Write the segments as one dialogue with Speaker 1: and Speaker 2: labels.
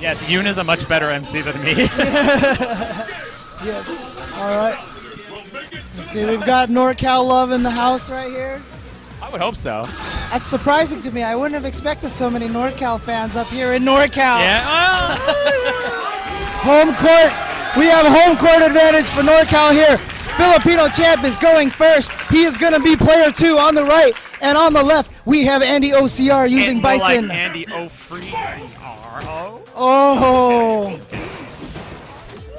Speaker 1: Yes, Yoon is a much better MC than me.
Speaker 2: Yes. All right. Let's see, we've got NorCal love in the house right here.
Speaker 1: I would hope so.
Speaker 2: That's surprising to me. I wouldn't have expected so many NorCal fans up here in NorCal.
Speaker 1: Yeah.
Speaker 2: Home court. We have home court advantage for NorCal here. Filipino champ is going first. He is going to be player 2 on the right, and on the left we have Andy OCR using Bison.
Speaker 1: Like Andy O-Free-R-O.
Speaker 2: Oh.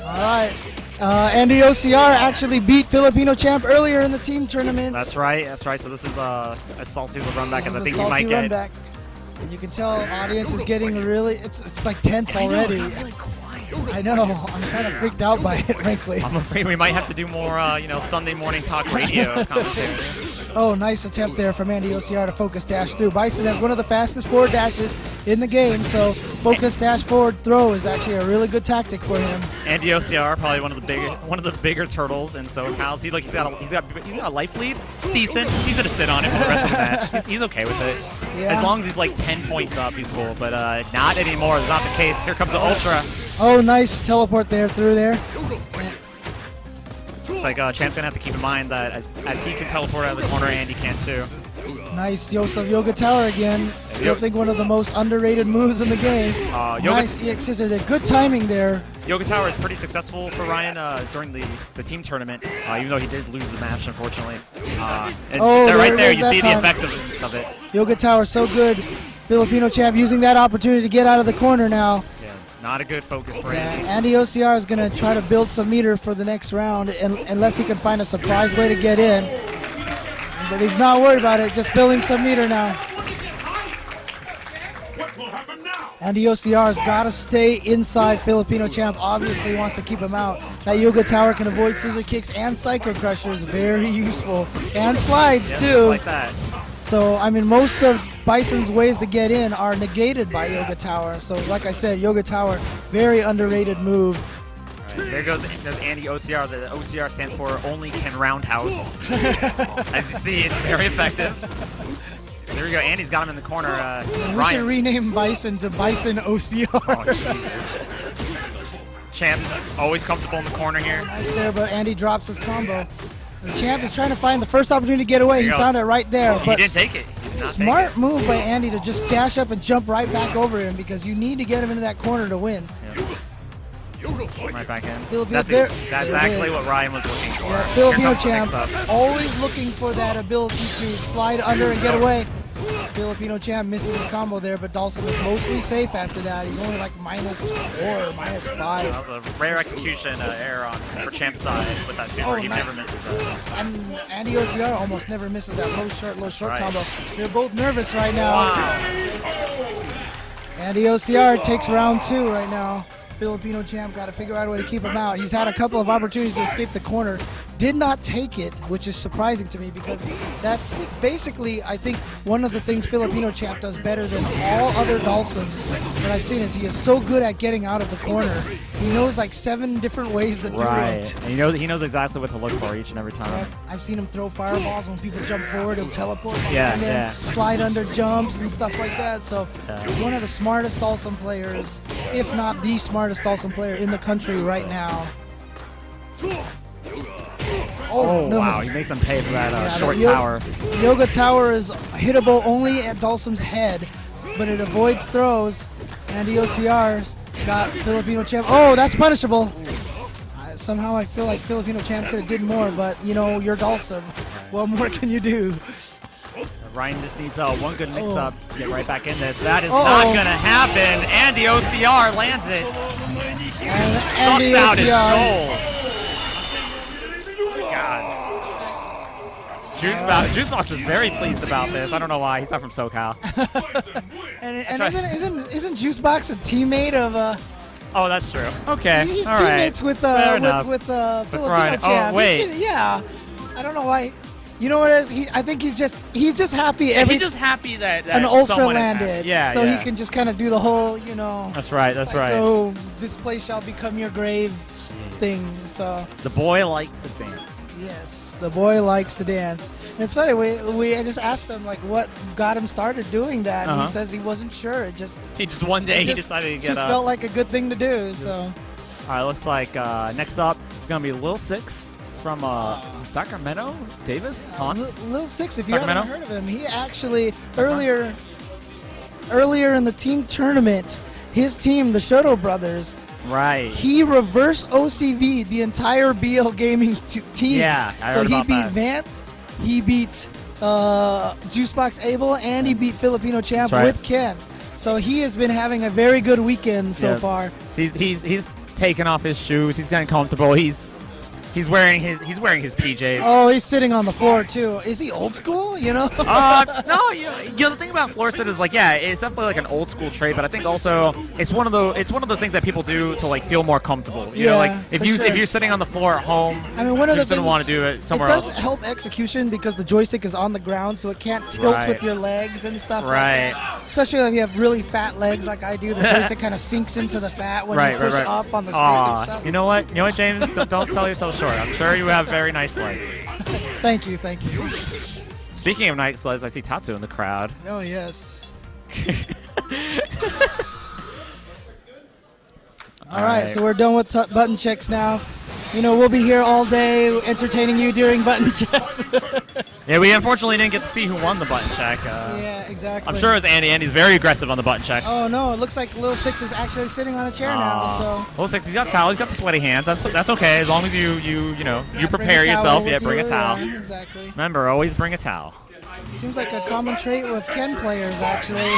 Speaker 2: All right. Andy OCR actually beat Filipino champ earlier in the team tournament.
Speaker 1: That's right. That's right. So this is a salty run back, as I think
Speaker 2: he
Speaker 1: might get.
Speaker 2: Back. And you can tell audience is getting really. It's like tense already. I know. I'm kind of freaked out by it, frankly.
Speaker 1: I'm afraid we might have to do more, Sunday morning talk radio commentary.
Speaker 2: Oh, nice attempt there from Andy OCR to focus dash through. Bison has one of the fastest forward dashes in the game, so focus dash forward throw is actually a really good tactic for him.
Speaker 1: Andy OCR, probably one of the bigger turtles in SoCal. See, like he's got a life lead. It's decent. He's gonna sit on it for the rest of the match. He's okay with it.
Speaker 2: Yeah.
Speaker 1: As long as he's like 10 points up, he's cool. But not anymore. It's not the case. Here comes the Ultra.
Speaker 2: Oh, nice teleport there through there.
Speaker 1: It's like Champ's gonna have to keep in mind that as he can teleport out of the corner, Andy can too.
Speaker 2: Nice Yosef Yoga Tower again. Still think one of the most underrated moves in the game. Nice EX scissor there. Good timing there.
Speaker 1: Yoga Tower is pretty successful for Ryan during the team tournament, even though he did lose the match, unfortunately. And right there, you see the effect of it.
Speaker 2: Yoga Tower so good. Filipino champ using that opportunity to get out of the corner now.
Speaker 1: Yeah, not a good focus for Andy.
Speaker 2: Andy OCR is going to try to build some meter for the next round, unless he can find a surprise way to get in. But he's not worried about it, just building some meter now. Andy OCR has got to stay inside. Filipino champ obviously wants to keep him out. That Yoga Tower can avoid scissor kicks and Psycho Crushers, very useful. And slides too.
Speaker 1: Like that.
Speaker 2: So, I mean, most of Bison's ways to get in are negated by Yoga Tower. So, like I said, Yoga Tower, very underrated move.
Speaker 1: Right, there goes Andy OCR. The OCR stands for Only Can Roundhouse. As you see, it's very effective. There we go. Andy's got him in the corner.
Speaker 2: We should rename Bison to Bison OCR.
Speaker 1: Oh, Champ always comfortable in the corner here.
Speaker 2: Nice there, but Andy drops his combo. The champ is trying to find the first opportunity to get away. He found it right there.
Speaker 1: He didn't take it.
Speaker 2: Smart move by Andy to just dash up and jump right back over him, because you need to get him into that corner to win.
Speaker 1: Yeah. Right back in.
Speaker 2: That's
Speaker 1: exactly what Ryan was looking for.
Speaker 2: Yeah, Filipino champ always looking for that ability to slide under and get away. Filipino champ misses his combo there, but Dawson is mostly safe after that. He's only like -4, -5.
Speaker 1: That was a rare execution error for Champ's side with that super. He never misses that.
Speaker 2: And Andy OCR almost never misses that low short combo. They're both nervous right now.
Speaker 1: Wow.
Speaker 2: Andy OCR takes round 2 right now. Filipino champ got to figure out a way to keep him out. He's had a couple of opportunities to escape the corner. Did not take it, which is surprising to me, because that's basically, I think, one of the things Filipino champ does better than all other Dawsons that I've seen is he is so good at getting out of the corner. He knows like 7 different ways to do it.
Speaker 1: And he knows exactly what to look for each and every time.
Speaker 2: Yeah, I've seen him throw fireballs when people jump forward. He'll teleport
Speaker 1: and
Speaker 2: then slide under jumps and stuff like that. So he's one of the smartest Dawson players, if not the smartest Dawson player in the country right now.
Speaker 1: Oh, no. Wow, he makes him pay for that short tower.
Speaker 2: Yoga Tower is hittable only at Dawson's head, but it avoids throws. Andy OCR's got Filipino champ. Oh, that's punishable. Somehow I feel like Filipino champ could have did more, but, you know, you're Dawson. What more can you do?
Speaker 1: Ryan just needs one good mix-up to get right back in this. That is not going to happen. Andy OCR lands it.
Speaker 2: And Andy
Speaker 1: out his
Speaker 2: OCR.
Speaker 1: soul. Juicebox is very pleased about this. I don't know why. He's not from SoCal.
Speaker 2: and isn't Juicebox a teammate of?
Speaker 1: Oh, that's true. Okay.
Speaker 2: He's
Speaker 1: all
Speaker 2: teammates
Speaker 1: right.
Speaker 2: with Filipino champ.
Speaker 1: Oh wait.
Speaker 2: Yeah. I don't know why. You know what it is? I think he's just happy.
Speaker 1: He's just happy that
Speaker 2: an Ultra landed.
Speaker 1: Yeah.
Speaker 2: So he can just kind of do the whole, you know.
Speaker 1: That's right. That's right.
Speaker 2: Oh, this place shall become your grave thing. So.
Speaker 1: The boy likes to dance.
Speaker 2: Yes. dance. The boy likes to dance. And it's funny, we just asked him like what got him started doing that, and he says he wasn't sure. He just one day he decided to get up. It just felt like a good thing to do. So.
Speaker 1: All right, looks like next up it's gonna be Lil Six from Sacramento, Davis, Hans.
Speaker 2: Lil Six, if you haven't heard of him, he actually earlier in the team tournament, his team, the Shoto Brothers.
Speaker 1: Right.
Speaker 2: He reverse OCV'd the entire BL Gaming team.
Speaker 1: Yeah, I
Speaker 2: so
Speaker 1: heard
Speaker 2: he
Speaker 1: about
Speaker 2: beat
Speaker 1: that.
Speaker 2: Vance, he beat Juicebox Abel, and he beat Filipino Champ with Ken. So he has been having a very good weekend so far.
Speaker 1: He's taken off his shoes. He's getting comfortable. He's wearing his PJs.
Speaker 2: Oh, he's sitting on the floor too. Is he old school? You know?
Speaker 1: No. You know the thing about floor sit is like, yeah, it's definitely like an old school trade, but I think also it's one of those things that people do to like feel more comfortable. You know, like if you're sitting on the floor at home,
Speaker 2: I mean, one of the
Speaker 1: things
Speaker 2: things,
Speaker 1: want to do it somewhere else.
Speaker 2: It does help execution because the joystick is on the ground, so it can't tilt with your legs and stuff.
Speaker 1: Right.
Speaker 2: Like that. Especially if you have really fat legs like I do, the joystick kind of sinks into the fat when you push up on the stick and stuff.
Speaker 1: You know what, James? Don't sell yourself short. I'm sure you have very nice legs.
Speaker 2: Thank you.
Speaker 1: Speaking of nice legs, I see Tatsu in the crowd.
Speaker 2: Oh, yes. All right, so we're done with button checks now. You know, we'll be here all day entertaining you during button checks.
Speaker 1: Yeah, we unfortunately didn't get to see who won the button check.
Speaker 2: Yeah, exactly.
Speaker 1: I'm sure it was Andy. Andy's very aggressive on the button checks.
Speaker 2: Oh, no, it looks like Lil Six is actually sitting on a chair now. So
Speaker 1: Lil Six, he's got towel. He's got the sweaty hands. That's okay, as long as you prepare yourself. Yeah, bring a towel.
Speaker 2: Yeah, exactly.
Speaker 1: Remember, always bring a towel.
Speaker 2: Seems like a common trait with Ken players, actually.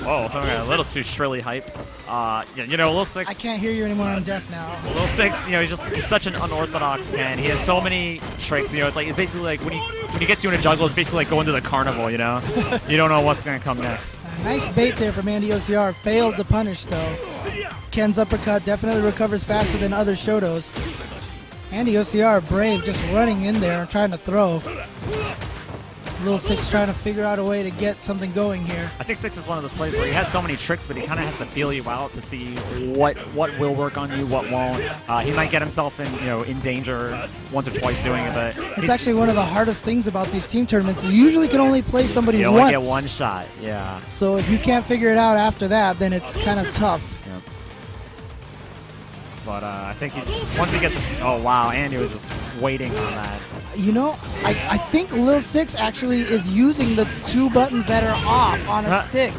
Speaker 1: Whoa, something a little too shrilly hype. Lil Six.
Speaker 2: I can't hear you anymore. I'm deaf now.
Speaker 1: Lil Six, he's such an unorthodox Ken. He has so many tricks. It's basically like when he gets you in a juggle, it's basically like going to the carnival. You don't know what's gonna come next.
Speaker 2: Nice bait there from Andy OCR. Failed to punish though. Ken's uppercut definitely recovers faster than other Shotos. Andy OCR brave, just running in there trying to throw. Lil Six trying to figure out a way to get something going here.
Speaker 1: I think Six is one of those players where he has so many tricks, but he kind of has to feel you out to see what will work on you, what won't. He might get himself in danger once or twice doing it, but
Speaker 2: it's actually one of the hardest things about these team tournaments. You usually can only play somebody once.
Speaker 1: You only get one shot, yeah.
Speaker 2: So if you can't figure it out after that, then it's kind of tough.
Speaker 1: Yep. But I think once he gets, oh wow, Andy was just waiting on that.
Speaker 2: You know, I think Lil Six actually is using the two buttons that are off on a stick.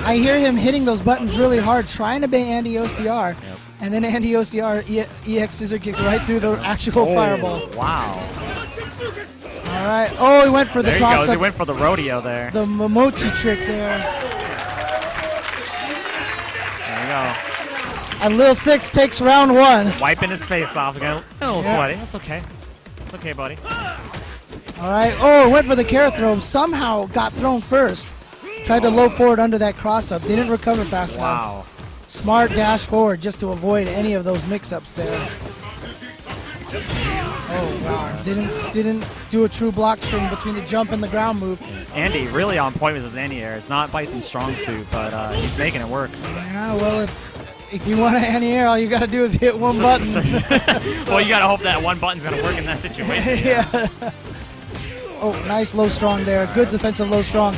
Speaker 2: I hear him hitting those buttons really hard, trying to bait Andy OCR, and then Andy OCR EX scissor kicks right through the actual fireball.
Speaker 1: Wow.
Speaker 2: All right. Oh, he went for the cross.
Speaker 1: He went for the rodeo there.
Speaker 2: The Momochi trick there.
Speaker 1: There you go.
Speaker 2: And Lil Six takes round one.
Speaker 1: Wiping his face off again. A little sweaty. That's okay. It's okay, buddy.
Speaker 2: All right. Oh, went for the carrot throw. Somehow got thrown first. Tried to low forward under that cross up. Didn't recover fast enough.
Speaker 1: Wow.
Speaker 2: Smart dash forward just to avoid any of those mix-ups there. Oh, wow. Didn't do a true block string between the jump and the ground move.
Speaker 1: Andy really on point with his anti-air. It's not Bison's strong suit, but he's making it work.
Speaker 2: Yeah, well, if you want an anti-air, all you got to do is hit one button.
Speaker 1: Well, you got to hope that one button's going to work in that situation.
Speaker 2: Yeah. Oh, nice low strong there. Good defensive low strong.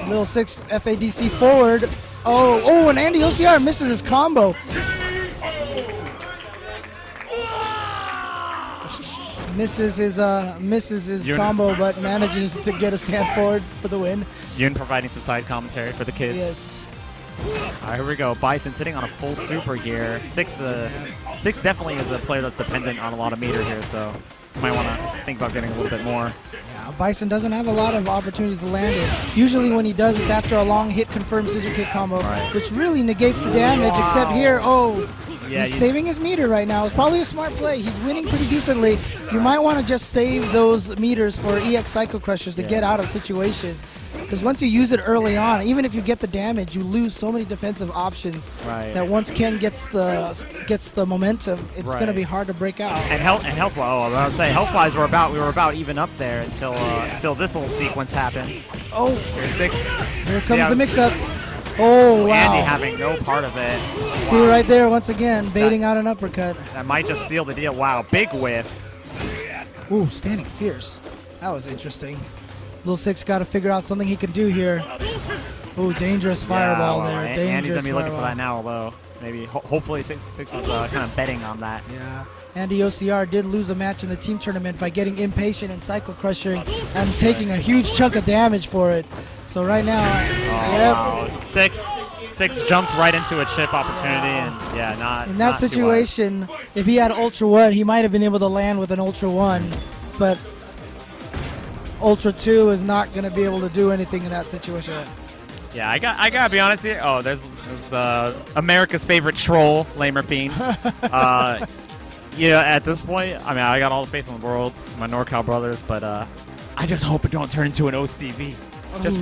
Speaker 2: Lil Six FADC forward. Oh, and Andy OCR misses his combo. Misses his combo, but manages to get a stand forward for the win.
Speaker 1: Yoon providing some side commentary for the kids.
Speaker 2: Yes.
Speaker 1: All right, here we go. Bison sitting on a full super gear. Six definitely is a player that's dependent on a lot of meter here, so you might want to think about getting a little bit more.
Speaker 2: Yeah, Bison doesn't have a lot of opportunities to land it. Usually when he does, it's after a long hit confirmed scissor kick combo, which really negates the damage, except here, he's saving his meter right now. It's probably a smart play. He's winning pretty decently. You might want to just save those meters for EX Psycho Crushers to get out of situations. Because once you use it early on, even if you get the damage, you lose so many defensive options that once Ken gets the momentum, it's going to be hard to break out.
Speaker 1: And health-wise, I would say health-wise, we were about even up there until this little sequence happened.
Speaker 2: Oh, here comes the mix-up.
Speaker 1: Oh, wow. Andy having no part of it.
Speaker 2: See right there, once again, baiting out an uppercut.
Speaker 1: That might just seal the deal. Wow, big whiff.
Speaker 2: Ooh, standing fierce. That was interesting. Lil Six got to figure out something he can do here. Ooh, dangerous fireball there. Dangerous
Speaker 1: Andy's gonna be looking for
Speaker 2: fireball.
Speaker 1: that now, although maybe hopefully Six was kind of betting on that.
Speaker 2: Yeah. Andy OCR did lose a match in the team tournament by getting impatient and cycle crushing and taking a huge chunk of damage for it. So right now,
Speaker 1: Wow. Six jumped right into a chip opportunity, and yeah, not
Speaker 2: in that
Speaker 1: not too
Speaker 2: situation, if he had Ultra 1, he might have been able to land with an Ultra 1, but Ultra 2 is not going to be able to do anything in that situation.
Speaker 1: Yeah, I gotta be honest here. Oh, there's America's favorite troll, Lamer Fiend. Yeah, at this point, I mean, I got all the faith in the world, my NorCal brothers, but I just hope it don't turn into an OCV,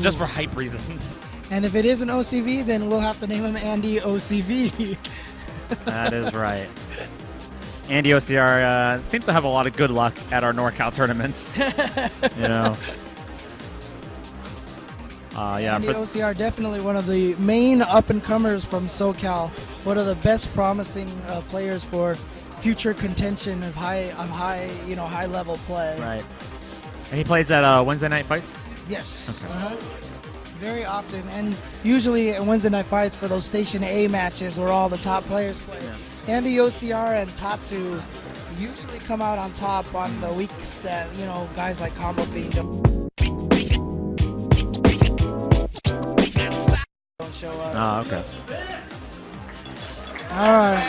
Speaker 1: just for hype reasons.
Speaker 2: And if it is an OCV, then we'll have to name him Andy OCV.
Speaker 1: That is right. Andy OCR seems to have a lot of good luck at our NorCal tournaments. You know. Yeah.
Speaker 2: Andy OCR, definitely one of the main up-and-comers from SoCal. One of the best promising players for future contention of high-level play.
Speaker 1: Right. And he plays at Wednesday night fights?
Speaker 2: Yes.
Speaker 1: Okay.
Speaker 2: Very often, and usually at Wednesday night fights for those Station A matches where all the top players play. Yeah. Andy OCR and Tatsu usually come out on top on the weeks that, you know, guys like Combo Fiend don't show up.
Speaker 1: Oh, okay.
Speaker 2: All right.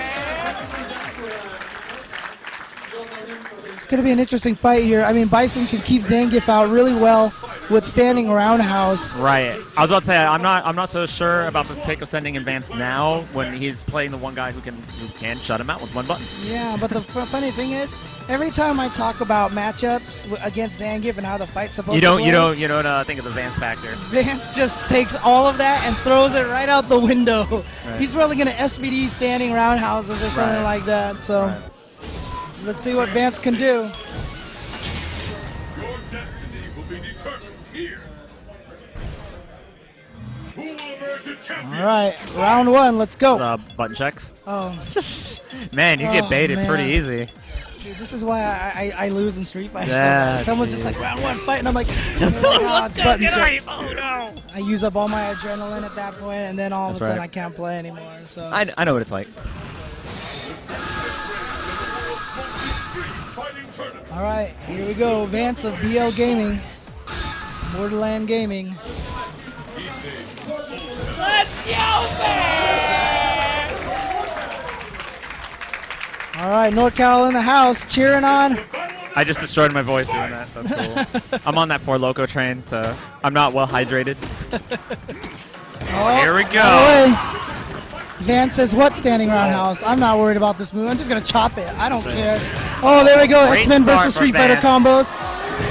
Speaker 2: It's going to be an interesting fight here. I mean, Bison can keep Zangief out really well with standing roundhouse.
Speaker 1: Right. I was about to say I'm not so sure about this pick of sending in Vance now when he's playing the one guy who can shut him out with one button.
Speaker 2: Yeah, but the funny thing is, every time I talk about matchups against Zangief and how the fight's supposed to play,
Speaker 1: you don't think of the Vance factor.
Speaker 2: Vance just takes all of that and throws it right out the window.
Speaker 1: Right.
Speaker 2: He's really going to SBD standing roundhouses or something like that. So let's see what Vance can do.
Speaker 3: Your destiny will be determined here. Who will emerge a champion?
Speaker 2: All right, round one, let's go.
Speaker 1: Button checks.
Speaker 2: Oh,
Speaker 1: Man, you get baited pretty easy.
Speaker 2: Dude, this is why I lose in Street Fighter.
Speaker 1: Yeah,
Speaker 2: Someone's just like, round one, fight, and I'm like, oh, it's button checks.
Speaker 1: Oh, no.
Speaker 2: I use up all my adrenaline at that point, and then all of a sudden
Speaker 1: right.
Speaker 2: I can't play anymore. So
Speaker 1: I know what it's like.
Speaker 2: all right, here we go. Vance of BL Gaming, Borderland Gaming.
Speaker 4: Let's go, man!
Speaker 2: All right, NorCal in the house, cheering on.
Speaker 1: I just destroyed my voice doing that. That's cool. I'm on that 4 Loco train, so I'm not well hydrated. Here we go.
Speaker 2: Vance says, what standing roundhouse? I'm not worried about this move. I'm just going to chop it. I don't care. Oh, there we go.
Speaker 1: Great
Speaker 2: X-Men
Speaker 1: start
Speaker 2: versus
Speaker 1: for
Speaker 2: Street Fighter
Speaker 1: Vance.
Speaker 2: combos.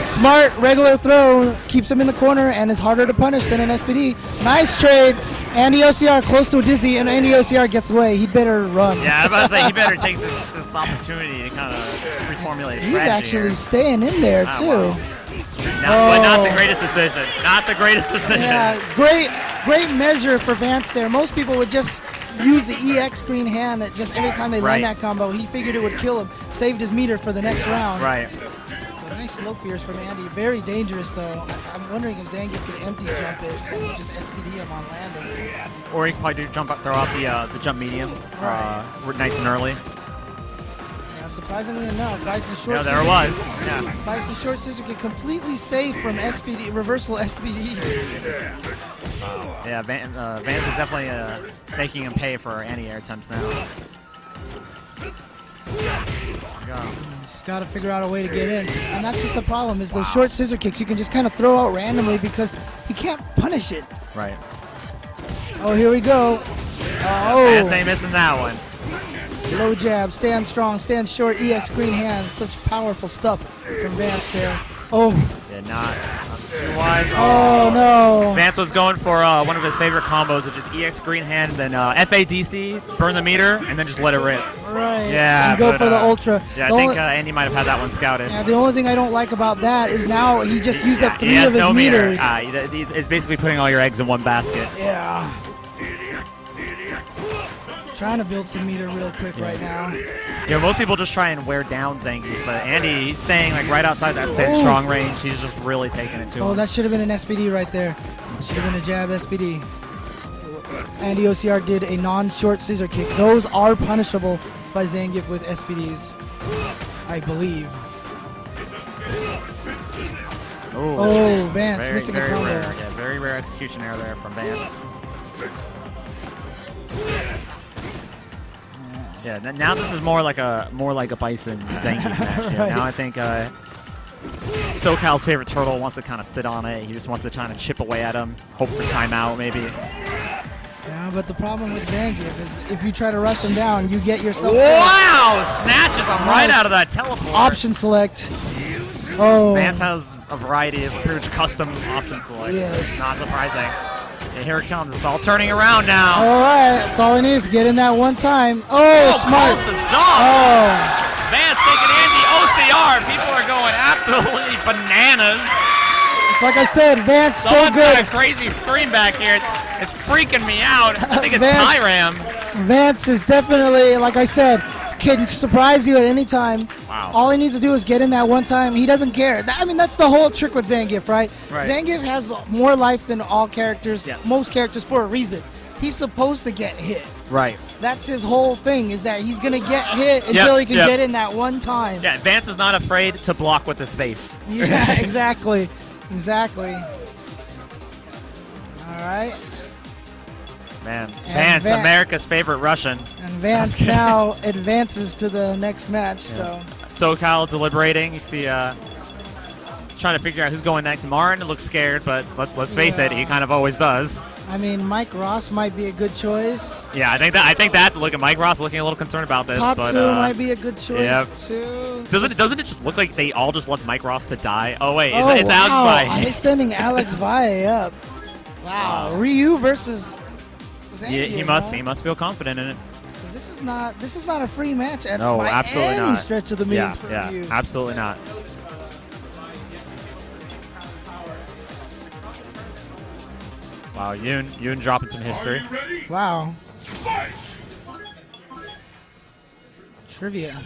Speaker 2: Smart, regular throw. Keeps him in the corner and is harder to punish than an SPD. Nice trade. Andy OCR close to a dizzy, and Andy OCR gets away. He better run.
Speaker 1: Yeah, I was about to say, he better take this opportunity to kind of reformulate his
Speaker 2: He's
Speaker 1: strategy
Speaker 2: actually
Speaker 1: here.
Speaker 2: staying in there, too.
Speaker 1: Wow. But not the greatest decision. Not the greatest decision.
Speaker 2: Yeah, great measure for Vance there. Most people would just use the EX green hand just every time they land that combo. He figured it would kill him. Saved his meter for the next round.
Speaker 1: Right.
Speaker 2: Nice low fears from Andy. Very dangerous, though. I'm wondering if Zangief could empty jump it and just SPD him on landing.
Speaker 1: Or he could probably do jump up, throw out the jump medium. Nice and early.
Speaker 2: Yeah, surprisingly enough, Bison Short
Speaker 1: Yeah, there it was. Yeah.
Speaker 2: Bison Short Scissor can completely save from SPD, reversal SPD.
Speaker 1: Yeah, Vance is definitely making him pay for anti-air attempts now.
Speaker 2: He's got to figure out a way to get in. And that's just the problem, is those short scissor kicks you can just kind of throw out randomly because you can't punish it.
Speaker 1: Right.
Speaker 2: Oh, here we go.
Speaker 1: Vance ain't missing that one.
Speaker 2: Low jab, stand strong, stand short, EX green hand. Such powerful stuff from Vance there. Oh.
Speaker 1: Yeah, not too wise.
Speaker 2: Oh, no.
Speaker 1: Vance was going for one of his favorite combos, which is EX green hand, then FADC, burn the meter, and then just let it rip.
Speaker 2: Right.
Speaker 1: Yeah.
Speaker 2: And go for the ultra.
Speaker 1: Yeah, I think Andy might have had that one scouted.
Speaker 2: Yeah, the only thing I don't like about that is now he just used up 3 of his
Speaker 1: no
Speaker 2: meters.
Speaker 1: It's basically putting all your eggs in one basket.
Speaker 2: Yeah. Trying to build some meter real quick right now.
Speaker 1: Yeah, most people just try and wear down Zangief, but Andy, he's staying like right outside that strong range. He's just really taking it to him.
Speaker 2: Oh, that should have been an SPD right there. Should have been a jab SPD. Andy OCR did a non-short scissor kick. Those are punishable by Zangief with SPDs, I believe. Oh, Vance missing a combo.
Speaker 1: Rare. Yeah, very rare execution error there from Vance. Yeah, now this is more like a Bison Zangief match.
Speaker 2: Right.
Speaker 1: Now I think SoCal's favorite turtle wants to kind of sit on it. He just wants to try to chip away at him, hope for timeout maybe.
Speaker 2: Yeah, but the problem with Zangief is if you try to rush him down, you get yourself.
Speaker 1: Wow! Snatches him right out of that teleport.
Speaker 2: Option select. Oh.
Speaker 1: Vance has a variety of pretty much custom option select.
Speaker 2: Yes.
Speaker 1: Not surprising. And here it comes. It's all turning around now.
Speaker 2: All right, that's all he needs. Get in that one time. Oh, smart.
Speaker 1: Oh. Vance taking Andy OCR. People are going absolutely bananas.
Speaker 2: It's like I said, Vance so
Speaker 1: Someone's
Speaker 2: good.
Speaker 1: got a crazy screen back here. It's freaking me out. I think it's
Speaker 2: Vance,
Speaker 1: Tyram.
Speaker 2: Vance is definitely, like I said, can surprise you at any time.
Speaker 1: Wow.
Speaker 2: All he needs to do is get in that one time. He doesn't care. I mean, that's the whole trick with Zangief, right? Zangief has more life than all characters, most characters, for a reason. He's supposed to get hit.
Speaker 1: Right.
Speaker 2: That's his whole thing, is that he's going to get hit until he can get in that one time.
Speaker 1: Yeah, Vance is not afraid to block with his face.
Speaker 2: Yeah, exactly. Exactly. All right.
Speaker 1: Man, Vance, America's favorite Russian.
Speaker 2: And Vance now advances to the next match. So
Speaker 1: SoCal deliberating. You see, trying to figure out who's going next. Marin looks scared, but let's face it, he kind of always does.
Speaker 2: I mean, Mike Ross might be a good choice.
Speaker 1: Yeah, I think that's look at Mike Ross looking a little concerned about this.
Speaker 2: Tatsu
Speaker 1: but,
Speaker 2: might be a good choice too.
Speaker 1: Doesn't it just look like they all just left Mike Ross to die? Oh wait,
Speaker 2: Oh,
Speaker 1: it's Alex
Speaker 2: wow.
Speaker 1: Valle.
Speaker 2: He's sending Alex Valle up. Wow. Ryu versus Zangief.
Speaker 1: Yeah, he must feel confident in it.
Speaker 2: This is not a free match by
Speaker 1: absolutely
Speaker 2: any
Speaker 1: not.
Speaker 2: stretch of the means for Ryu.
Speaker 1: Absolutely not. Wow, Yoon dropping some history.
Speaker 2: Wow. Trivia.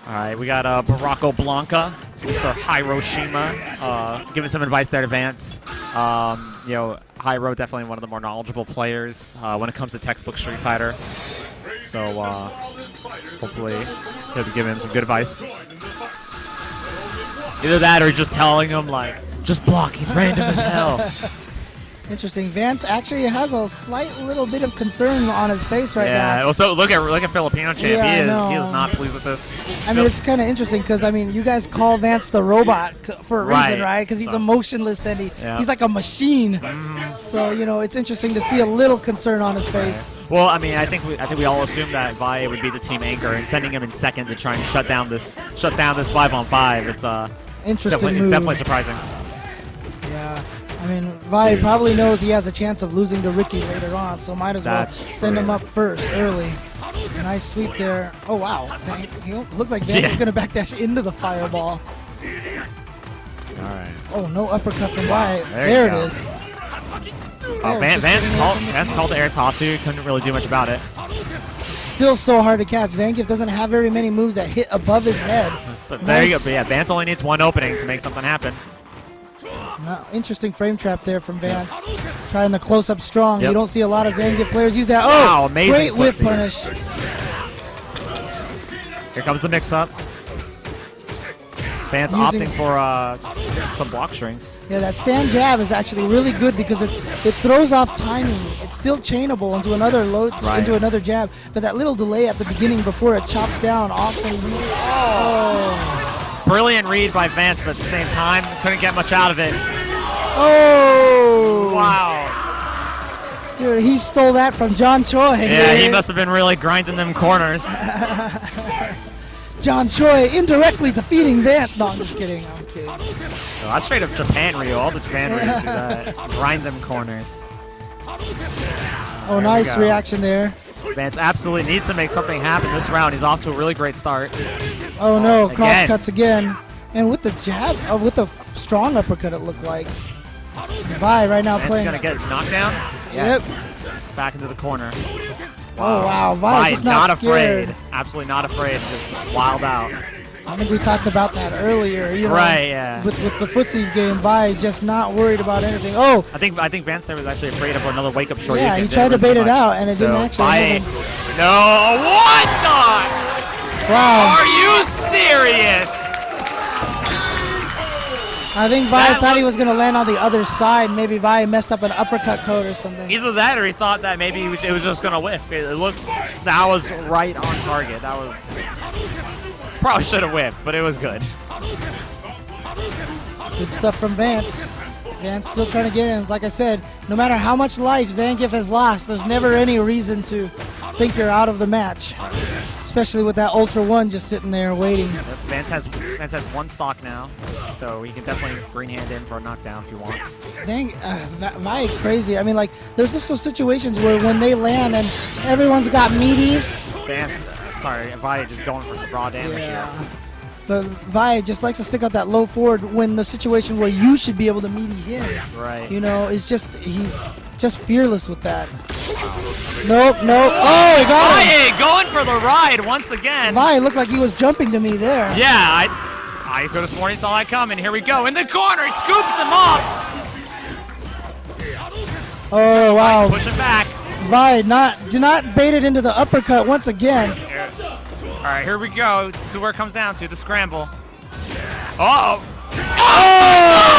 Speaker 1: All right, we got Barako Blanca, Mr. Hiroshima, giving some advice there to Vance. You know, Hiro definitely one of the more knowledgeable players when it comes to textbook Street Fighter. So hopefully he'll be giving him some good advice. Either that or just telling him like, just block. He's random as hell.
Speaker 2: Interesting. Vance actually has a slight little bit of concern on his face right now.
Speaker 1: Yeah. Also, look at Filipino champ.
Speaker 2: Yeah,
Speaker 1: he is not pleased with this.
Speaker 2: I mean, it's kind of interesting because I mean, you guys call Vance the robot for a reason, right? Because he's emotionless and he's like a machine. So you know, it's interesting to see a little concern on his face.
Speaker 1: Well, I mean, I think we all assumed that Valle would be the team anchor, and sending him in second to try and shut down this 5-on-5. It's
Speaker 2: interesting move.
Speaker 1: It's definitely surprising.
Speaker 2: Yeah. I mean, Valle probably knows he has a chance of losing to Ricky later on, so might as well send him up first early. Nice sweep there. Oh, wow. He looks like Vance is going to backdash into the fireball.
Speaker 1: All right.
Speaker 2: Oh, no uppercut from Valle. There it is.
Speaker 1: Oh, Vance called the air Tatsu. Couldn't really do much about it.
Speaker 2: Still so hard to catch. Zangief doesn't have very many moves that hit above his head.
Speaker 1: But there you go. But yeah, Vance only needs one opening to make something happen.
Speaker 2: Interesting frame trap there from Vance. Trying the close-up strong. You don't see a lot of Zangief players use that. Oh, wow, great whip punish.
Speaker 1: Here comes the mix-up. Vance opting for some block strings.
Speaker 2: Yeah, that stand jab is actually really good because it throws off timing. It's still chainable into another into another jab, but that little delay at the beginning before it chops down also.
Speaker 1: Brilliant read by Vance, but at the same time, couldn't get much out of it.
Speaker 2: Oh!
Speaker 1: Wow.
Speaker 2: Dude, he stole that from John Choi.
Speaker 1: Yeah, he must have been really grinding them corners.
Speaker 2: John Choi indirectly defeating Vance. No, I'm just kidding. I'm kidding.
Speaker 1: No, that's straight up Japan Ryu. All the Japan Ryus do that. Grind them corners.
Speaker 2: Oh, nice reaction there.
Speaker 1: Vance absolutely needs to make something happen this round. He's off to a really great start.
Speaker 2: Oh no, cross cuts again. And with the jab, with the strong uppercut it looked like. Valle right now
Speaker 1: Vance
Speaker 2: playing.
Speaker 1: Gonna get knocked down? Yes. Yep. Back into the corner.
Speaker 2: Oh, wow. Vi
Speaker 1: Vi
Speaker 2: just not
Speaker 1: afraid.
Speaker 2: scared.
Speaker 1: Absolutely not afraid. Just wild out.
Speaker 2: I think we talked about that earlier. You know,
Speaker 1: Right, yeah.
Speaker 2: With the footsies game, Vi just not worried about anything. Oh,
Speaker 1: I think Vance there was actually afraid of another wake-up short.
Speaker 2: yeah, he tried to bait it out, and it didn't actually happen.
Speaker 1: No, what the?
Speaker 2: Wow.
Speaker 1: Are you serious?
Speaker 2: I think Vi thought he was going to land on the other side. Maybe Vi messed up an uppercut code or something.
Speaker 1: Either that or he thought that maybe it was just going to whiff. It looked, that was right on target. That was, probably should have whiffed, but it was good.
Speaker 2: Good stuff from Vance. Vance still trying to get in. Like I said, no matter how much life Zangief has lost, there's never any reason to think you're out of the match. Especially with that Ultra 1 just sitting there waiting.
Speaker 1: Vance has one stock now, so he can definitely green hand in for a knockdown if he wants.
Speaker 2: Vi crazy. I mean, like, there's just those situations where when they land and everyone's got meaties.
Speaker 1: Vance, sorry, Vi just going for the raw damage here.
Speaker 2: But Vi just likes to stick out that low forward when the situation where you should be able to meaty him.
Speaker 1: Right.
Speaker 2: You know, it's just, he's just fearless with that. Nope. Oh, he got him.
Speaker 1: Vi going for the ride once again.
Speaker 2: Vi looked like he was jumping to me there.
Speaker 1: Yeah, I could have sworn he saw that coming. Here we go. In the corner, he scoops him off.
Speaker 2: Oh, wow.
Speaker 1: Pushing back.
Speaker 2: Vi do not bait it into the uppercut once again.
Speaker 1: All right, here we go. This is where it comes down to, the scramble. Uh-oh.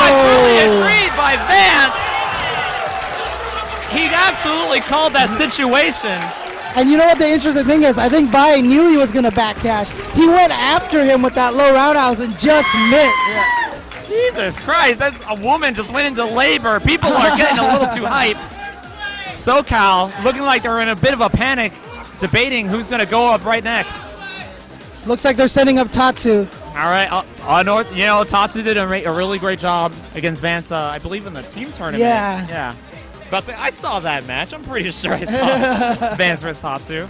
Speaker 1: Brilliant read by Vance. He absolutely called that situation.
Speaker 2: And you know what the interesting thing is? I think Vi knew he was going to backdash. He went after him with that low roundhouse and just missed.
Speaker 1: Jesus Christ, that's a woman just went into labor. People are getting a little too hype. SoCal looking like they're in a bit of a panic, debating who's going to go up right next.
Speaker 2: Looks like they're sending up Tatsu.
Speaker 1: All right, Tatsu did a really great job against Vance, I believe, in the team tournament.
Speaker 2: Yeah.
Speaker 1: But I saw that match. I'm pretty sure I saw Vance versus Tatsu.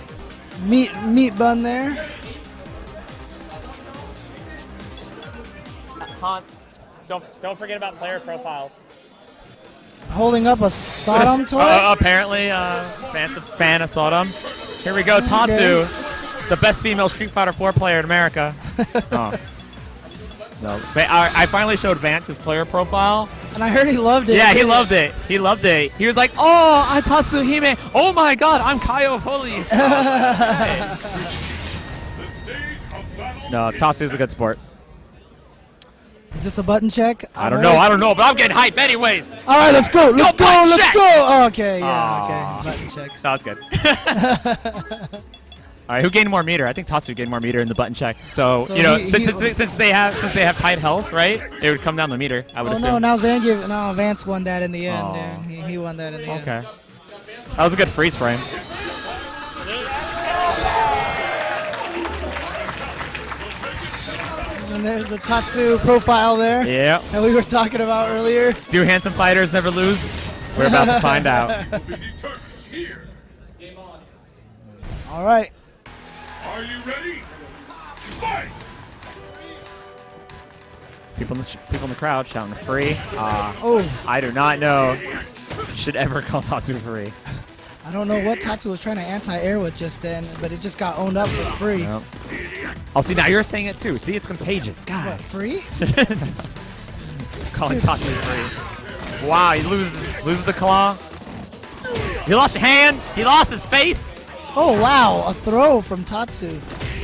Speaker 2: Meat bun there.
Speaker 1: Hans, don't forget about player profiles.
Speaker 2: Holding up a Sodom toy?
Speaker 1: Apparently, Vance a fan of Sodom. Here we go, Tatsu. The best female Street Fighter 4 player in America. No. I finally showed Vance his player profile.
Speaker 2: And I heard he loved it.
Speaker 1: Yeah, he loved it. He loved it. He was like, oh, I'm Tatsuhime. Oh my god, I'm Kaio Police. No, Tatsu's a good sport.
Speaker 2: Is this a button check?
Speaker 1: I don't know, but I'm getting hype anyways.
Speaker 2: All right, let's go. Let's go. Oh, okay,
Speaker 1: yeah,
Speaker 2: okay. Button checks.
Speaker 1: That was good. All right, who gained more meter? I think Tatsu gained more meter in the button check. So you know, since they have tight health, right? It would come down the meter. I would assume.
Speaker 2: No, Vance won that in the end. He won that in the end.
Speaker 1: Okay, that was a good freeze frame.
Speaker 2: And there's the Tatsu profile there.
Speaker 1: Yeah.
Speaker 2: That we were talking about earlier.
Speaker 1: Do handsome fighters never lose? We're about to find out.
Speaker 2: All right.
Speaker 3: Are you ready? Fight!
Speaker 1: People in the crowd shouting free.
Speaker 2: Oh.
Speaker 1: I do not know if you should ever call Tatsu free.
Speaker 2: I don't know what Tatsu was trying to anti-air with just then, but it just got owned up for free.
Speaker 1: Yep. Oh, see, now you're saying it too. See, it's contagious. God.
Speaker 2: What, free?
Speaker 1: Calling Tatsu free. Wow, he loses the claw. He lost a hand. He lost his face.
Speaker 2: Oh, wow. A throw from Tatsu.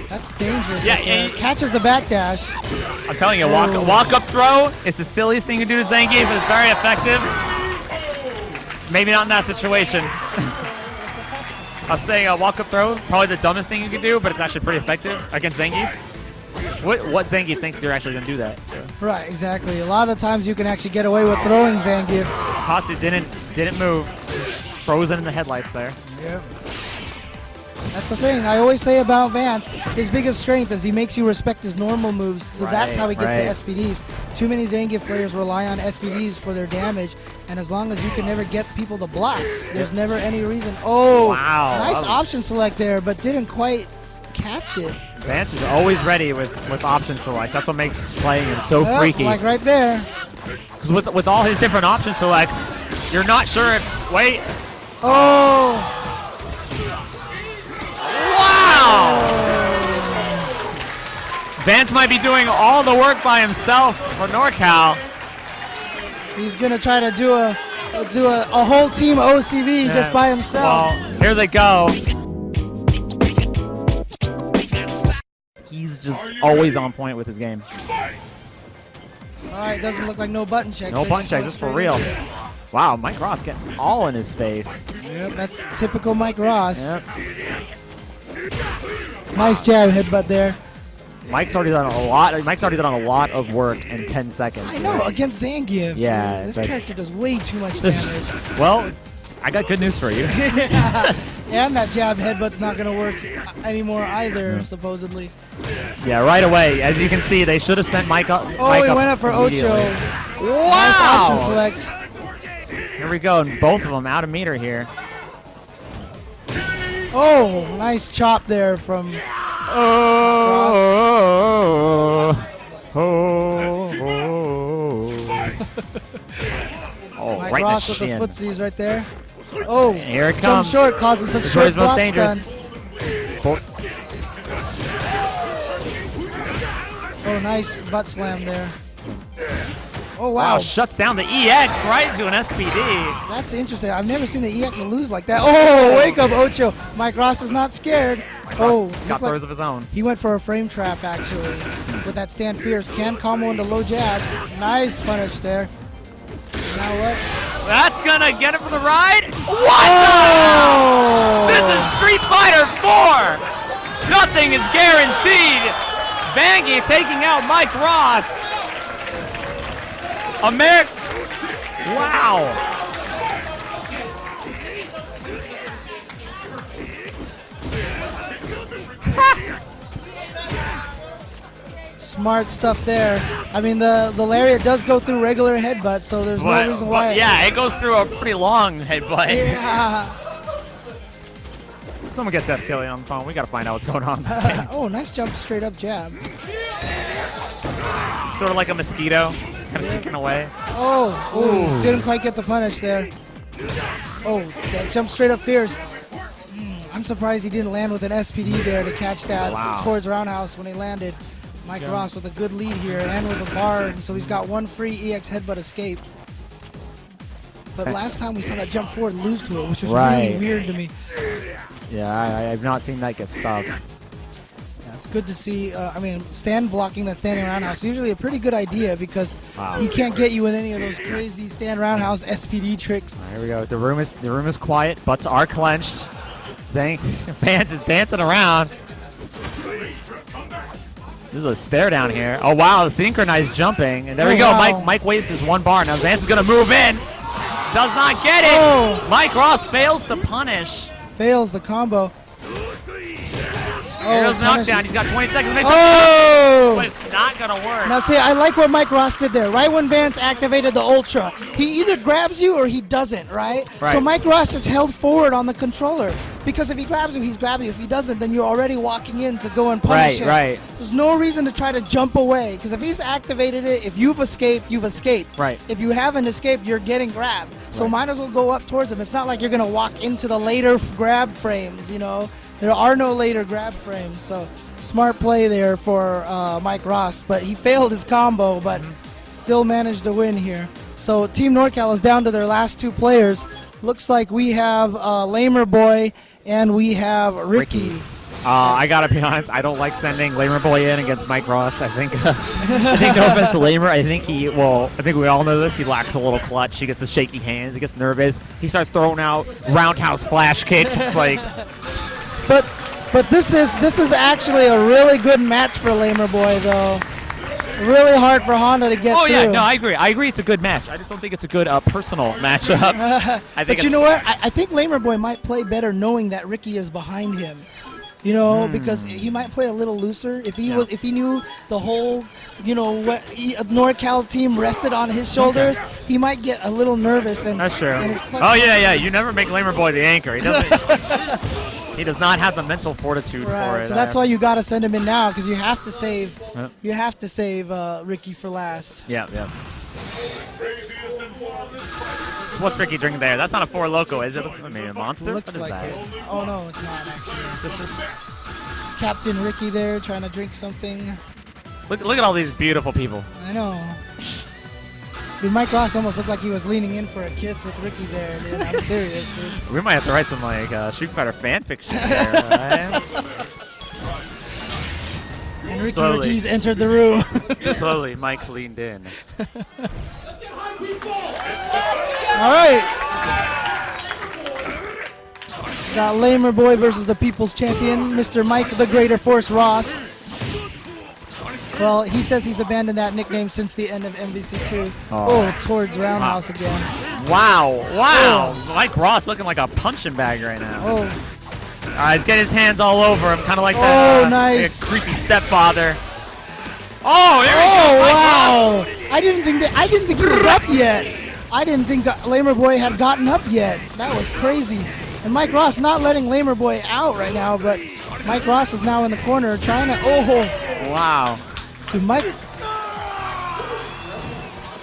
Speaker 2: That's dangerous.
Speaker 1: Yeah,
Speaker 2: He catches the backdash.
Speaker 1: I'm telling you, walk-up throw is the silliest thing you can do to Zangief. It's very effective. Maybe not in that situation. I was saying a walk-up throw, probably the dumbest thing you can do, but it's actually pretty effective against Zangief. What Zangief thinks you're actually going to do that? So.
Speaker 2: Right, exactly. A lot of the times you can actually get away with throwing Zangief.
Speaker 1: Tatsu didn't move. Frozen in the headlights there.
Speaker 2: Yep. That's the thing I always say about Vance. His biggest strength is he makes you respect his normal moves, so that's how he gets the SPDs. Too many Zangief players rely on SPDs for their damage, and as long as you can never get people to block, there's never any reason. Oh,
Speaker 1: wow.
Speaker 2: Nice option select there, but didn't quite catch it.
Speaker 1: Vance is always ready with option select. That's what makes playing him so freaky.
Speaker 2: Like right there.
Speaker 1: Because with all his different option selects, you're not sure if... Wait.
Speaker 2: Oh.
Speaker 1: Vance might be doing all the work by himself for NorCal.
Speaker 2: He's gonna try to do a whole team OCV just by himself.
Speaker 1: Well, here they go. He's just always on point with his game.
Speaker 2: All right, doesn't look like no button check.
Speaker 1: No button check, just for real. Wow, Mike Ross getting all in his face.
Speaker 2: Yep, that's typical Mike Ross.
Speaker 1: Yep.
Speaker 2: Nice jab headbutt there.
Speaker 1: Mike's already done a lot. Mike's already done a lot of work in 10 seconds.
Speaker 2: I know, against Zangief.
Speaker 1: Yeah,
Speaker 2: This character does way too much damage.
Speaker 1: Well, I got good news for you.
Speaker 2: And that jab headbutt's not going to work anymore either, supposedly.
Speaker 1: Yeah, right away. As you can see, they should have sent Mike up.
Speaker 2: Oh, he went up for Ocho.
Speaker 1: Wow!
Speaker 2: Nice option select.
Speaker 1: Here we go, and both of them out of meter here.
Speaker 2: Oh, nice chop there from
Speaker 1: Oh,
Speaker 2: Mike
Speaker 1: right
Speaker 2: Ross
Speaker 1: in the
Speaker 2: with the
Speaker 1: shin.
Speaker 2: footsies right there. Oh,
Speaker 1: Here it
Speaker 2: jump
Speaker 1: comes.
Speaker 2: short causes a
Speaker 1: This is
Speaker 2: short
Speaker 1: where
Speaker 2: block
Speaker 1: he's most
Speaker 2: stun.
Speaker 1: dangerous.
Speaker 2: Oh, nice butt slam there. Oh,
Speaker 1: Wow,
Speaker 2: wow.
Speaker 1: shuts down the EX right into an SPD.
Speaker 2: That's interesting. I've never seen the EX lose like that. Oh, wake up, Ocho. Mike Ross is not scared. Oh,
Speaker 1: Got
Speaker 2: looked
Speaker 1: throws
Speaker 2: like
Speaker 1: of his own.
Speaker 2: he went for a frame trap, actually, with that stand fierce. Can combo into low jab. Nice punish there. Now what?
Speaker 1: That's gonna get him for the ride. What
Speaker 2: Oh!
Speaker 1: the? This is Street Fighter 4. Nothing is guaranteed. Vangie taking out Mike Ross. Wow.
Speaker 2: Smart stuff there. I mean, the lariat does go through regular headbutt, so there's no reason why.
Speaker 1: Yeah, it goes through a pretty long headbutt.
Speaker 2: Yeah.
Speaker 1: Someone gets F. Kelly on the phone. We gotta find out what's going on in this game.
Speaker 2: Oh, nice jump straight up jab.
Speaker 1: Sort of like a mosquito, kind of ticking away.
Speaker 2: Oh, ooh, didn't quite get the punish there. Oh, that jump straight up fierce. I'm surprised he didn't land with an SPD there to catch that towards roundhouse when he landed. Mike Ross with a good lead here and with a bar, so he's got one free EX headbutt escape. But last time we saw that jump forward and lose to it, which was really weird to me.
Speaker 1: Yeah, I've not seen that get stopped.
Speaker 2: Yeah, it's good to see. I mean, stand blocking that standing roundhouse is usually a pretty good idea because he can't get you with any of those crazy stand roundhouse SPD tricks.
Speaker 1: Here we go. The room is quiet. Butts are clenched. Vance is dancing around. This is a stare down here. Oh wow, synchronized jumping, and there we go.
Speaker 2: Wow.
Speaker 1: Mike wastes his one bar. Now Vance is gonna move in. Does not get it.
Speaker 2: Oh.
Speaker 1: Mike Ross fails to punish.
Speaker 2: Fails the combo.
Speaker 1: Here goes knockdown. He's got 20 seconds.
Speaker 2: Oh!
Speaker 1: But it's not gonna work.
Speaker 2: Now see, I like what Mike Ross did there. Right when Vance activated the Ultra, he either grabs you or he doesn't, right? So Mike Ross just held forward on the controller. Because if he grabs you, he's grabbing you. If he doesn't, then you're already walking in to go and punish him.
Speaker 1: Right.
Speaker 2: There's no reason to try to jump away. Because if he's activated it, if you've escaped, you've escaped.
Speaker 1: Right.
Speaker 2: If you haven't escaped, you're getting grabbed. So might as well go up towards him. It's not like you're going to walk into the later grab frames, you know. There are no later grab frames. So smart play there for Mike Ross. But he failed his combo, but still managed to win here. So Team NorCal is down to their last two players. Looks like we have Lamer Boy and we have Ricky.
Speaker 1: I gotta be honest, I don't like sending Lamer Boy in against Mike Ross. I think no offense to Lamer, I think we all know this, he lacks a little clutch. He gets the shaky hands, he gets nervous, he starts throwing out roundhouse flash kicks, like.
Speaker 2: But this is actually a really good match for Lamer Boy though. Really hard for Honda to get through.
Speaker 1: Oh yeah, no, I agree it's a good match. I just don't think it's a good personal matchup.
Speaker 2: But you know what? I think Lamer Boy might play better knowing that Ricky is behind him. You know, because he might play a little looser if he knew the whole, you know, NorCal team rested on his shoulders. He might get a little nervous and
Speaker 1: that's true.
Speaker 2: And his clutch
Speaker 1: You never make Lamer Boy the anchor. He doesn't. He does not have the mental fortitude for it.
Speaker 2: So that's why you got to send him in now because you have to save. You have to save Ricky for last.
Speaker 1: Yeah. What's Ricky drinking there? That's not a Four Loco, is it? Maybe a Monster?
Speaker 2: Looks like it. Oh no, it's not actually. Captain Ricky there trying to drink something.
Speaker 1: Look at all these beautiful people.
Speaker 2: I know. Dude, Mike Ross almost looked like he was leaning in for a kiss with Ricky there, dude. I'm serious, dude.
Speaker 1: We might have to write some like Street Fighter fan fiction there, right?
Speaker 2: And Ricky
Speaker 1: Slowly.
Speaker 2: Ortiz entered the room.
Speaker 1: Slowly, Mike leaned in.
Speaker 2: All right. Got Lamer Boy versus the People's Champion, Mr. Mike the Greater Force Ross. Well, he says he's abandoned that nickname since the end of MVC2. Oh, towards Roundhouse again.
Speaker 1: Wow. Mike Ross looking like a punching bag right now.
Speaker 2: Oh,
Speaker 1: He's getting his hands all over him, kind of like that
Speaker 2: nice.
Speaker 1: like a creepy stepfather. Oh, there we go.
Speaker 2: wow. I didn't think he was up yet. I didn't think that Lamer Boy had gotten up yet. That was crazy. And Mike Ross not letting Lamer Boy out right now, but Mike Ross is now in the corner trying to,
Speaker 1: Wow.
Speaker 2: to Mike.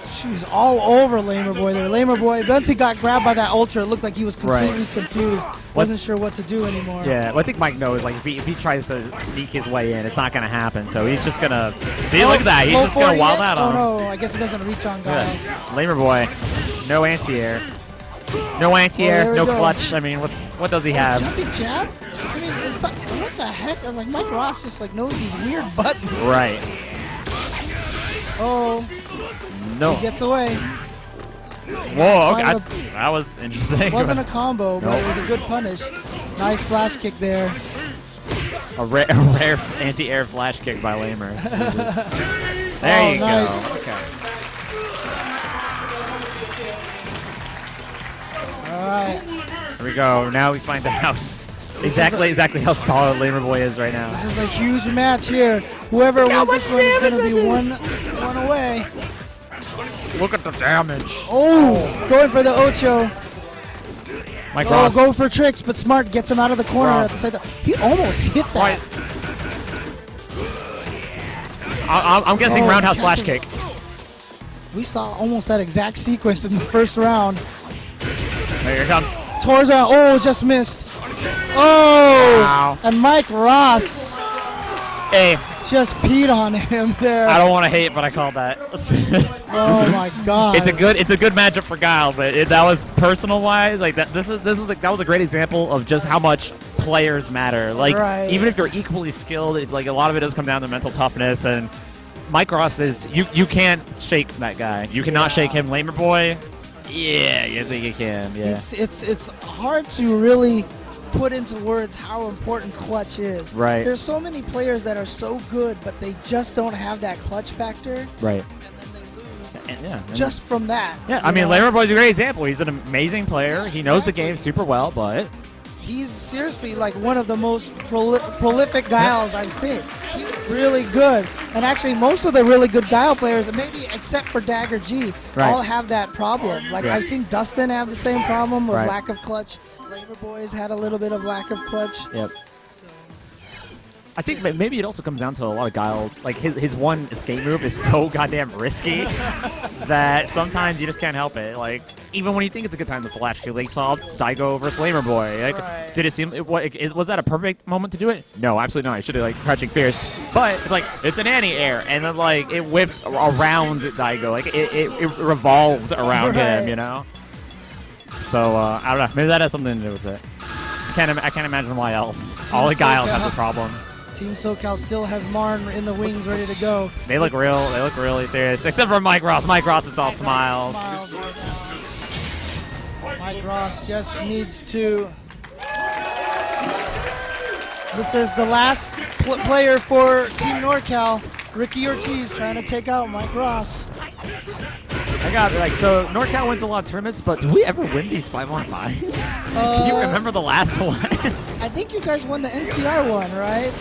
Speaker 2: She's all over Lamer Boy there. Lamer Boy, once he got grabbed by that Ultra, it looked like he was completely confused. Wasn't sure what to do anymore.
Speaker 1: Yeah, well, I think Mike knows, like, if he tries to sneak his way in, it's not going to happen. So he's just going to, see, look at that. He's just going to wild out on him.
Speaker 2: Oh, no, I guess he doesn't reach on Guile.
Speaker 1: Yeah. Lamer Boy, no anti-air. No anti-air, no clutch. I mean, what does he have?
Speaker 2: Jumping jab? I mean, it's like, what the heck? I'm like, Mike Ross just like knows these weird buttons.
Speaker 1: Right.
Speaker 2: Oh.
Speaker 1: No.
Speaker 2: He gets away.
Speaker 1: Whoa, okay. That was interesting.
Speaker 2: It wasn't a combo, but it was a good punish. Nice flash kick there.
Speaker 1: A rare anti-air flash kick by Lamer. There you
Speaker 2: nice.
Speaker 1: go. Okay.
Speaker 2: All right.
Speaker 1: Here we go. Now we find out exactly how solid Lamer Boy is right now.
Speaker 2: This is a huge match here. Whoever wins this one is going to be one away.
Speaker 1: Look at the damage.
Speaker 2: Oh, going for the Ocho.
Speaker 1: Mike Ross.
Speaker 2: Go for tricks, but Smart gets him out of the corner at the side. He almost hit that.
Speaker 1: I'm guessing roundhouse flash kick.
Speaker 2: We saw almost that exact sequence in the first round.
Speaker 1: Here it comes.
Speaker 2: Torza, just missed. Oh,
Speaker 1: wow.
Speaker 2: And Mike Ross
Speaker 1: Hey.
Speaker 2: Just peed on him there.
Speaker 1: I don't want to hate, but I called that.
Speaker 2: Oh my God!
Speaker 1: It's a good matchup for Guile, but that was personal wise. Like that was a great example of just how much players matter. Like even if you're equally skilled, like a lot of it does come down to mental toughness. And Mike Ross is you can't shake that guy. You cannot shake him. Lamer Boy, yeah, you think you can? Yeah.
Speaker 2: It's hard to really put into words how important clutch is.
Speaker 1: Right.
Speaker 2: There's so many players that are so good, but they just don't have that clutch factor.
Speaker 1: Right.
Speaker 2: And then they lose.
Speaker 1: Yeah.
Speaker 2: Just from that.
Speaker 1: Yeah. I mean, Lamer Boy's a great example. He's an amazing player.
Speaker 2: Yeah,
Speaker 1: he knows the game super well, but
Speaker 2: he's seriously like one of the most prolific Guiles I've seen. He's really good. And actually, most of the really good Guile players, maybe except for Dagger G, all have that problem. Like I've seen Dustin have the same problem with lack of clutch. Lamer Boys had a little bit of lack of clutch.
Speaker 1: Yep. I think maybe it also comes down to a lot of Guiles. Like his one escape move is so goddamn risky that sometimes you just can't help it. Like even when you think it's a good time to flash kill, they saw Daigo versus Lamer Boy. Like, did it seem was that a perfect moment to do it? No, absolutely not. It should have like crouching fierce. But it's like it's an anti-air, and then like it whipped around Daigo. Like it revolved around him, you know. So I don't know. Maybe that has something to do with it. I can't imagine why else. All the Guiles have the problem.
Speaker 2: Team SoCal still has Marn in the wings, ready to go.
Speaker 1: They look really serious, except for Mike Ross. Mike Ross is all smiles.
Speaker 2: Mike Ross just needs to. This is the last player for Team NorCal. Ricky Ortiz trying to take out Mike Ross.
Speaker 1: I got so NorCal wins a lot of tournaments, but do we ever win these 5-on-5s? Can you remember the last one?
Speaker 2: I think you guys won the NCR one, right?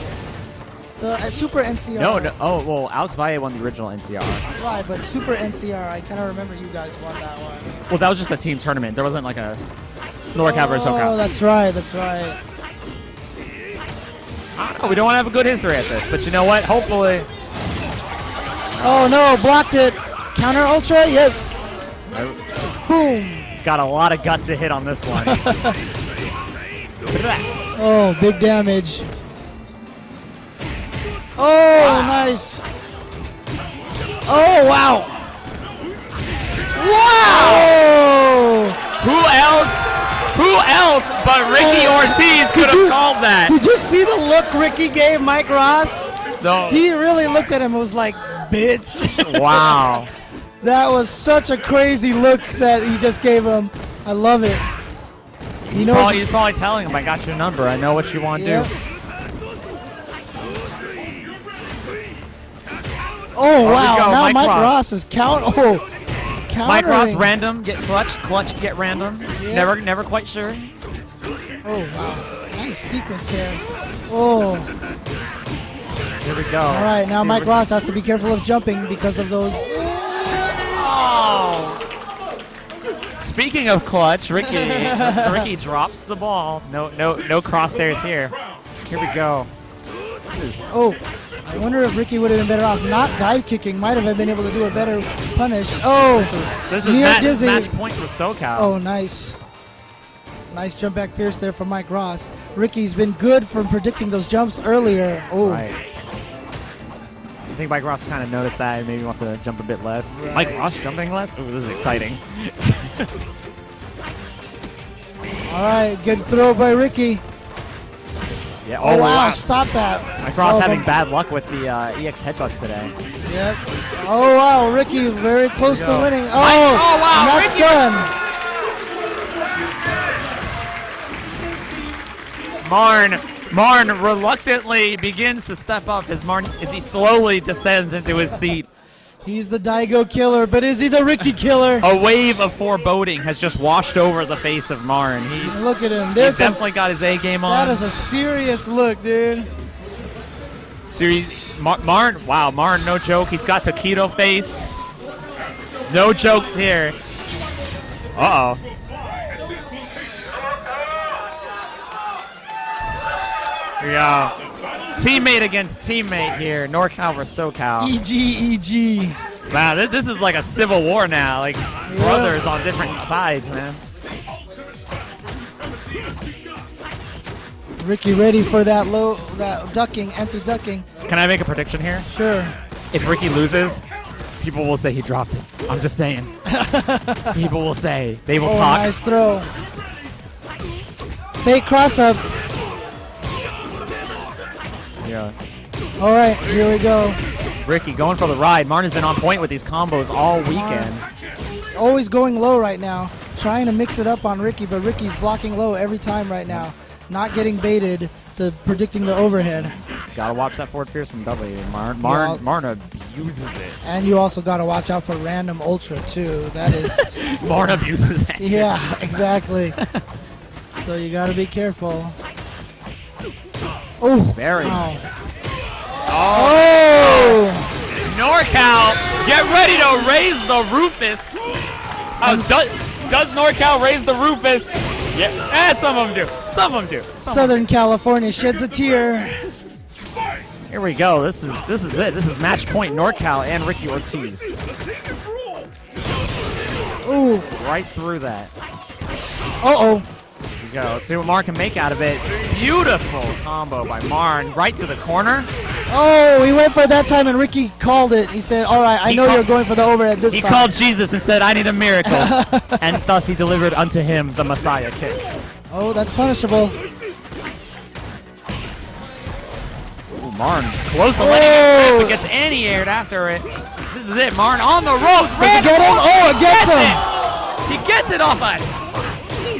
Speaker 2: The Super NCR.
Speaker 1: No. Oh, well, Alex Valle won the original NCR.
Speaker 2: Right, but Super NCR, I kind of remember you guys won that one.
Speaker 1: Well, that was just a team tournament. There wasn't like a NorCal versus SoCal.
Speaker 2: Oh, that's right. That's right.
Speaker 1: I don't know. We don't want to have a good history at this, but you know what? Hopefully.
Speaker 2: Oh no! Blocked it. Counter Ultra. Yep. Boom.
Speaker 1: It's got a lot of gut to hit on this one.
Speaker 2: Oh, big damage. Oh, nice. Oh, wow.
Speaker 1: Wow! Who else but Ricky Ortiz could have called that?
Speaker 2: Did you see the look Ricky gave Mike Ross?
Speaker 1: No.
Speaker 2: He really looked at him and was like, bitch.
Speaker 1: Wow.
Speaker 2: That was such a crazy look that he just gave him. I love it.
Speaker 1: He's probably telling him, I got your number. I know what you want to do.
Speaker 2: Oh, wow. Now
Speaker 1: Mike
Speaker 2: Mike
Speaker 1: Ross.
Speaker 2: Ross is countering.
Speaker 1: Mike Ross, random, get clutch, get random.
Speaker 2: Yeah.
Speaker 1: Never quite sure.
Speaker 2: Oh, wow. Nice sequence there. Oh.
Speaker 1: Here we go.
Speaker 2: All right, now Mike Ross has to be careful of jumping because of those.
Speaker 1: Oh. Speaking of clutch, Ricky drops the ball. No cross stairs here. Here we go.
Speaker 2: Oh. I wonder if Ricky would have been better off not dive kicking. Might have been able to do a better punish. Oh,
Speaker 1: this is match point for SoCal.
Speaker 2: Oh, nice. Nice jump back fierce there from Mike Ross. Ricky's been good from predicting those jumps earlier. Oh.
Speaker 1: Right. I think Mike Ross kind of noticed that and maybe wants to jump a bit less.
Speaker 2: Right.
Speaker 1: Mike Ross jumping less? Oh, this is exciting.
Speaker 2: All right, good throw by Ricky.
Speaker 1: Yeah.
Speaker 2: Oh, wow, stop that.
Speaker 1: Mike Ross having bad luck with the EX headbutts today.
Speaker 2: Yep. Oh, wow, Ricky very close to winning. Oh,
Speaker 1: wow,
Speaker 2: and that's
Speaker 1: Ricky.
Speaker 2: done.
Speaker 1: Marn reluctantly begins to step up as he slowly descends into his seat.
Speaker 2: He's the Daigo killer, but is he the Ricky killer?
Speaker 1: A wave of foreboding has just washed over the face of Marn.
Speaker 2: Look at him.
Speaker 1: He's definitely got his A game on.
Speaker 2: That is a serious look, dude.
Speaker 1: Dude, Marn, wow, Marn, no joke. He's got taquito face. No jokes here. Uh-oh. Here we go. Teammate against teammate here. NorCal versus SoCal.
Speaker 2: EG.
Speaker 1: Wow, this is like a civil war now. Like brothers on different sides, man.
Speaker 2: Ricky ready for that ducking, empty ducking.
Speaker 1: Can I make a prediction here?
Speaker 2: Sure.
Speaker 1: If Ricky loses, people will say he dropped it. I'm just saying. People will say. They will talk.
Speaker 2: Nice throw. Fake cross up.
Speaker 1: Yeah.
Speaker 2: All right, here we go.
Speaker 1: Ricky going for the ride. Martin has been on point with these combos all weekend.
Speaker 2: Always going low right now. Trying to mix it up on Ricky, but Ricky's blocking low every time right now. Not getting baited to predicting the overhead.
Speaker 1: Gotta watch that forward fierce from W. Martin abuses it.
Speaker 2: And you also gotta watch out for random ultra too. That is.
Speaker 1: Martin abuses that.
Speaker 2: Yeah, exactly. So you gotta be careful. Oh,
Speaker 1: very
Speaker 2: nice.
Speaker 1: Oh! NorCal, get ready to raise the Rufus. Does NorCal raise the Rufus? Yeah, some of them do. Some of them do.
Speaker 2: Southern California sheds a tear.
Speaker 1: Here we go. This is it. This is match point. NorCal and Ricky Ortiz.
Speaker 2: Ooh!
Speaker 1: Right through that.
Speaker 2: Uh-oh.
Speaker 1: Go. Let's see what Marn can make out of it. Beautiful combo by Marn. Right to the corner.
Speaker 2: Oh, he went for it that time, and Ricky called it. He said, all right, I know you're going for the overhead this time.
Speaker 1: He called Jesus and said, I need a miracle. And thus he delivered unto him the Messiah kick.
Speaker 2: Oh, that's punishable.
Speaker 1: Ooh, Marn close to letting it rip, but gets anti-aired after it. This is it. Marn on the ropes.
Speaker 2: Does it get him? Oh, it gets him.
Speaker 1: He gets it off us.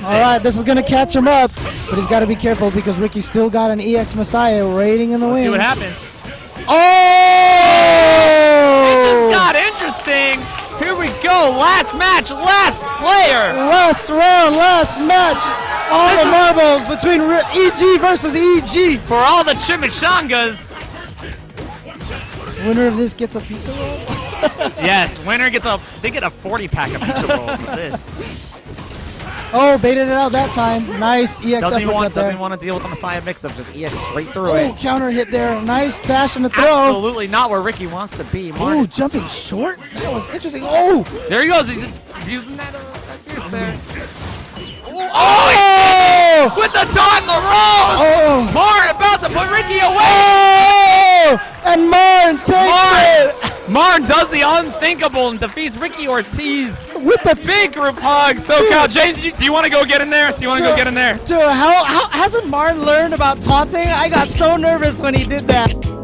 Speaker 2: All right, this is going to catch him up, but he's got to be careful because Ricky's still got an EX Messiah waiting in the wings.
Speaker 1: See what happens.
Speaker 2: Oh!
Speaker 1: It just got interesting. Here we go. Last match, last player.
Speaker 2: Last round, last match. All the marbles between EG versus EG.
Speaker 1: For all the chimichangas.
Speaker 2: Winner of this gets a pizza roll?
Speaker 1: Yes, winner gets they get a 40-pack of pizza rolls with this.
Speaker 2: Oh, baited it out that time. Nice EX
Speaker 1: doesn't
Speaker 2: uppercut there.
Speaker 1: Doesn't want to deal with the Messiah mix-up, just EX straight through
Speaker 2: it.
Speaker 1: Oh,
Speaker 2: counter hit there. Nice dash and a throw.
Speaker 1: Absolutely not where Ricky wants to be.
Speaker 2: Ooh, jumping short? That was interesting. Oh!
Speaker 1: There he goes. He's using that fierce there.
Speaker 2: Oh!
Speaker 1: With the taunt and the rolls!
Speaker 2: Oh!
Speaker 1: Marn about to put Ricky away!
Speaker 2: Oh! And Marn takes it!
Speaker 1: Martin does the unthinkable and defeats Ricky Ortiz
Speaker 2: with the
Speaker 1: big group hug. SoCal, James, do you want to go get in there? Do you want to go get in there?
Speaker 2: Dude, how hasn't Martin learned about taunting? I got so nervous when he did that.